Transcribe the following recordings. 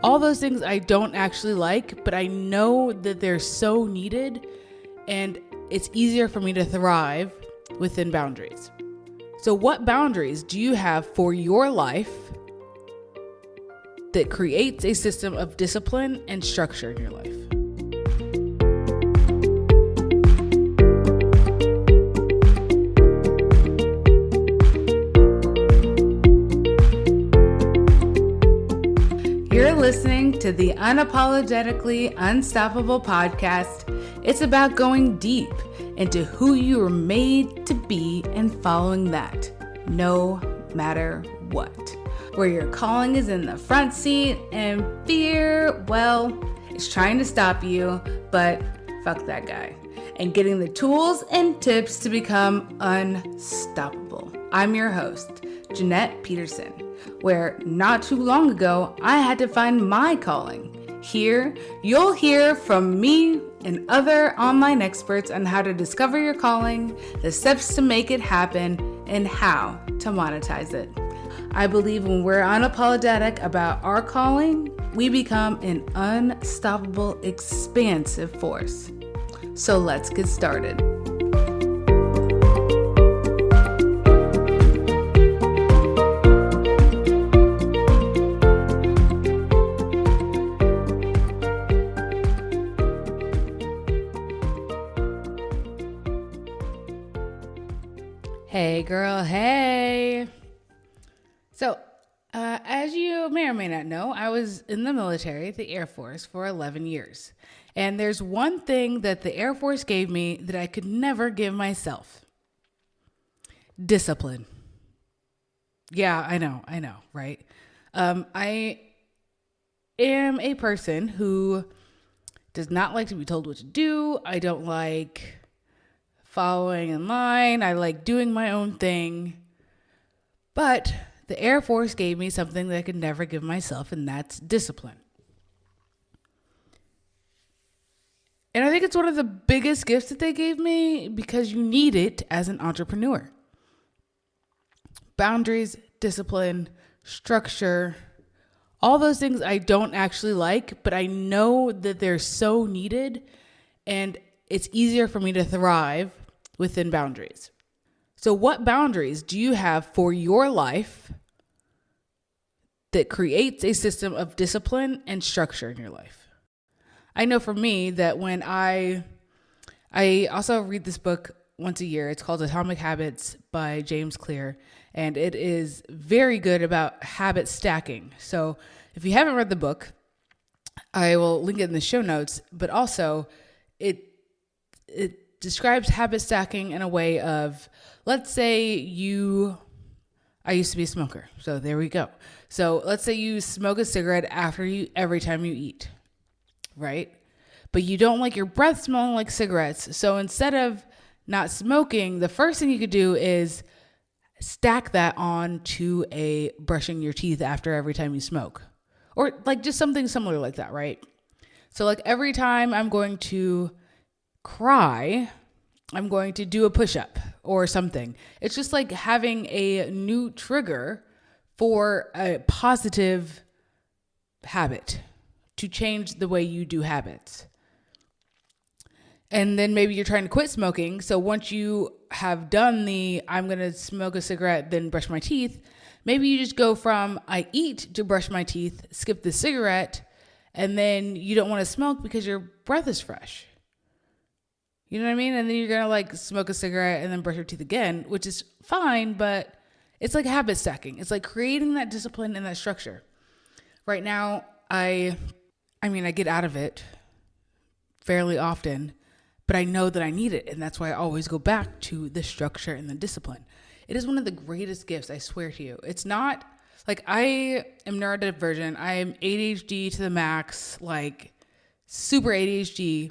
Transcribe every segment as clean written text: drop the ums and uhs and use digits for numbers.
All those things I don't actually like, but I know that they're so needed, and it's easier for me to thrive within boundaries. So what boundaries do you have for your life that creates a system of discipline and structure in your life? You're listening to the Unapologetically Unstoppable podcast. It's about going deep into who you were made to be and following that, no matter what. Where your calling is in the front seat and fear, well, it's trying to stop you, but fuck that guy. And getting the tools and tips to become unstoppable. I'm your host, Jeanette Peterson, where not too long ago, I had to find my calling. Here, you'll hear from me and other online experts on how to discover your calling, the steps to make it happen, and how to monetize it. I believe when we're unapologetic about our calling, we become an unstoppable, expansive force. So let's get started. Hey girl, hey. So, as you may or may not know, I was in the military, the Air Force, for 11 years. And there's one thing that the Air Force gave me that I could never give myself. Discipline. Yeah, I know, right? I am a person who does not like to be told what to do. I don't like following in line. I like doing my own thing. But the Air Force gave me something that I could never give myself, and that's discipline. And I think it's one of the biggest gifts that they gave me because you need it as an entrepreneur. Boundaries, discipline, structure, all those things I don't actually like, but I know that they're so needed, and it's easier for me to thrive within boundaries. So what boundaries do you have for your life that creates a system of discipline and structure in your life? I know for me that when I also read this book once a year. It's called Atomic Habits by James Clear, and it is very good about habit stacking. So if you haven't read the book, I will link it in the show notes, but also it describes habit stacking in a way of, let's say I used to be a smoker, so there we go. So let's say you smoke a cigarette every time you eat, right? But you don't like your breath smelling like cigarettes. So instead of not smoking, the first thing you could do is stack that on to a brushing your teeth after every time you smoke. Or like just something similar like that, right? So like every time I'm going to cry, I'm going to do a push-up or something. It's just like having a new trigger for a positive habit to change the way you do habits. And then maybe you're trying to quit smoking. So once you have done I'm going to smoke a cigarette, then brush my teeth, maybe you just go from I eat to brush my teeth, skip the cigarette, and then you don't want to smoke because your breath is fresh. You know what I mean? And then you're going to like smoke a cigarette and then brush your teeth again, which is fine, but it's like habit stacking. It's like creating that discipline and that structure. Right now, I get out of it fairly often, but I know that I need it. And that's why I always go back to the structure and the discipline. It is one of the greatest gifts, I swear to you. It's not like I am neurodivergent. I am ADHD to the max, like super ADHD.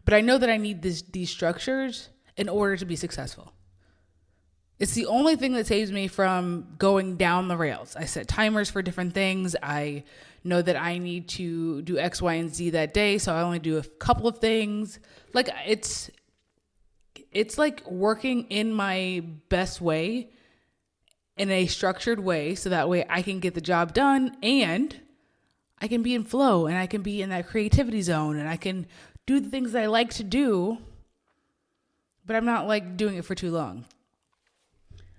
But I know that I need these structures in order to be successful. It's the only thing that saves me from going down the rails. I set timers for different things. I know that I need to do X, Y, and Z that day, so I only do a couple of things. Like it's like working in my best way, in a structured way, so that way I can get the job done and I can be in flow and I can be in that creativity zone and I can do the things that I like to do, but I'm not like doing it for too long.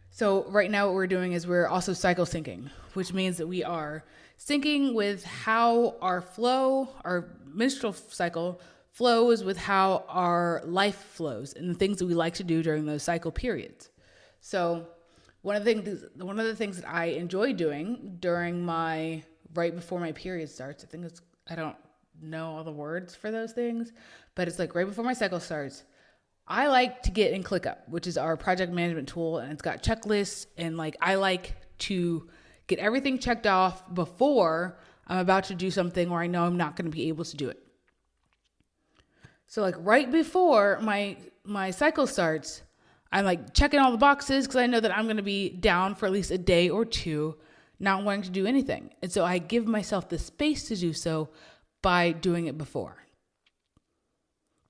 So right now what we're doing is we're also cycle syncing, which means that we are syncing with how our menstrual cycle flows with how our life flows and the things that we like to do during those cycle periods. So one of the things that I enjoy doing during right before my period starts, I don't know all the words for those things, but it's like right before my cycle starts, I like to get in ClickUp, which is our project management tool, and it's got checklists, and like I like to get everything checked off before I'm about to do something where I know I'm not going to be able to do it. So like right before my cycle starts, I'm like checking all the boxes because I know that I'm going to be down for at least a day or two, not wanting to do anything. And so I give myself the space to do so by doing it before.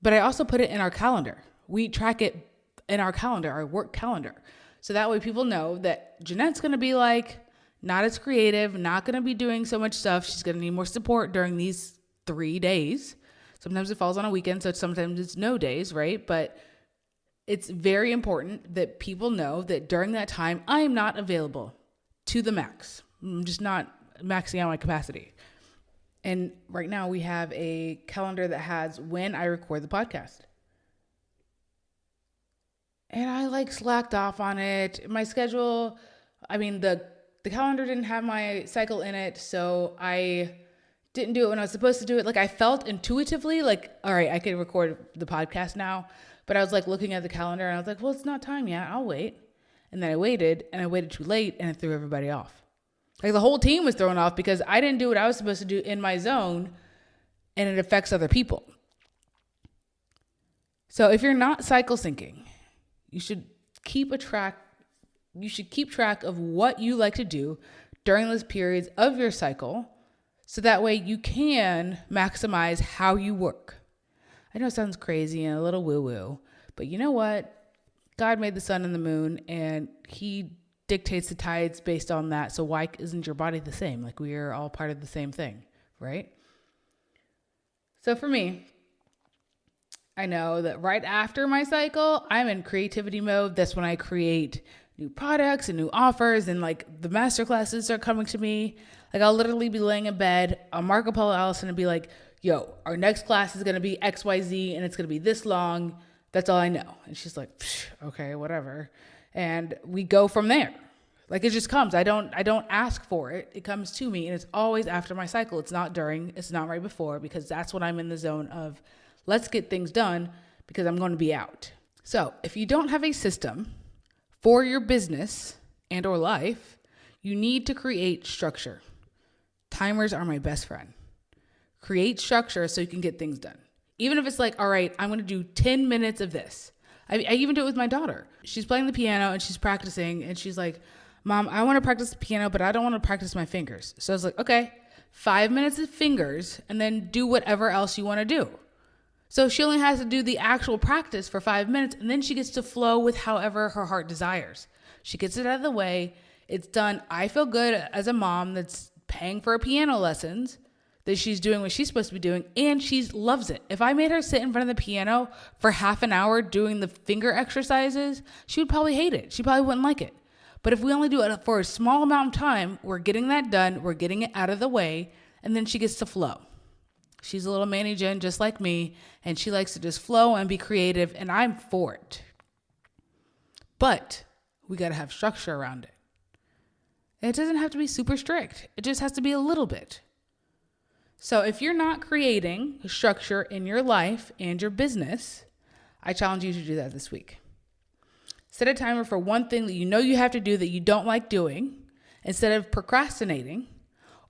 But I also put it in our calendar. We track it in our calendar, our work calendar. So that way people know that Jeanette's going to be like not as creative, not going to be doing so much stuff. She's going to need more support during these 3 days. Sometimes it falls on a weekend, so sometimes it's no days, right? But it's very important that people know that during that time, I am not available to the max. I'm just not maxing out my capacity. And right now we have a calendar that has when I record the podcast. And I like slacked off on it. My schedule, the calendar didn't have my cycle in it, so I didn't do it when I was supposed to do it. Like I felt intuitively like, all right, I could record the podcast now. But I was like looking at the calendar and I was like, well, it's not time yet. I'll wait. And then I waited too late and it threw everybody off. Like the whole team was thrown off because I didn't do what I was supposed to do in my zone and it affects other people. So if you're not cycle syncing, you should keep track of what you like to do during those periods of your cycle so that way you can maximize how you work. I know it sounds crazy and a little woo-woo, but you know what? God made the sun and the moon and he dictates the tides based on that. So why isn't your body the same? Like we are all part of the same thing, right? So for me, I know that right after my cycle, I'm in creativity mode. That's when I create new products and new offers and like the master classes are coming to me. Like I'll literally be laying in bed on Marco Polo Allison and be like, yo, our next class is going to be XYZ and it's going to be this long. That's all I know. And she's like, okay, whatever. And we go from there. Like it just comes. I don't ask for it. It comes to me and it's always after my cycle. It's not during, it's not right before because that's when I'm in the zone of let's get things done because I'm going to be out. So if you don't have a system for your business and or life, you need to create structure. Timers are my best friend. Create structure so you can get things done. Even if it's like, all right, I'm going to do 10 minutes of this. I even do it with my daughter. She's playing the piano and she's practicing and she's like, Mom, I want to practice the piano, but I don't want to practice my fingers. So I was like, okay, 5 minutes of fingers and then do whatever else you want to do. So she only has to do the actual practice for 5 minutes and then she gets to flow with however her heart desires. She gets it out of the way. It's done. I feel good as a mom that's paying for piano lessons, that she's doing what she's supposed to be doing, and she loves it. If I made her sit in front of the piano for half an hour doing the finger exercises, she would probably hate it. She probably wouldn't like it. But if we only do it for a small amount of time, we're getting that done, we're getting it out of the way, and then she gets to flow. She's a little Manny Jen just like me, and she likes to just flow and be creative, and I'm for it. But we got to have structure around it. And it doesn't have to be super strict. It just has to be a little bit. So if you're not creating a structure in your life and your business, I challenge you to do that this week. Set a timer for one thing that you know you have to do that you don't like doing instead of procrastinating,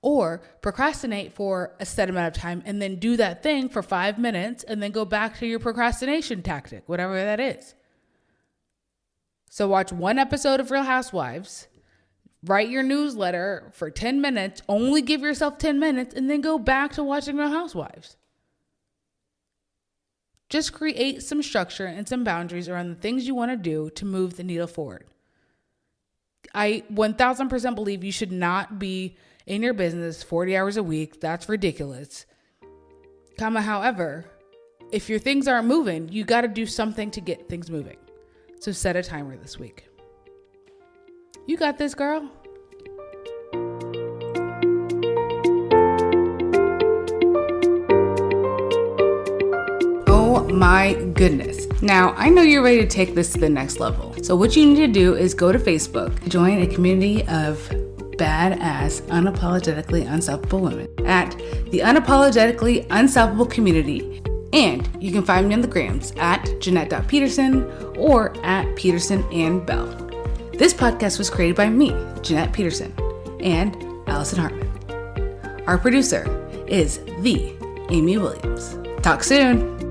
or procrastinate for a set amount of time and then do that thing for 5 minutes and then go back to your procrastination tactic, whatever that is. So watch one episode of Real Housewives, write your newsletter for 10 minutes, only give yourself 10 minutes, and then go back to watching Real Housewives. Just create some structure and some boundaries around the things you want to do to move the needle forward. I 1000% believe you should not be in your business 40 hours a week. That's ridiculous. However, if your things aren't moving, you got to do something to get things moving. So set a timer this week. You got this, girl. Oh my goodness. Now, I know you're ready to take this to the next level. So what you need to do is go to Facebook, join a community of badass, unapologetically unstoppable women at the Unapologetically Unstoppable Community. And you can find me on the grams at Jeanette.Peterson or at Peterson and Bell. This podcast was created by me, Jeanette Peterson, and Allison Hartman. Our producer is the Amy Williams. Talk soon.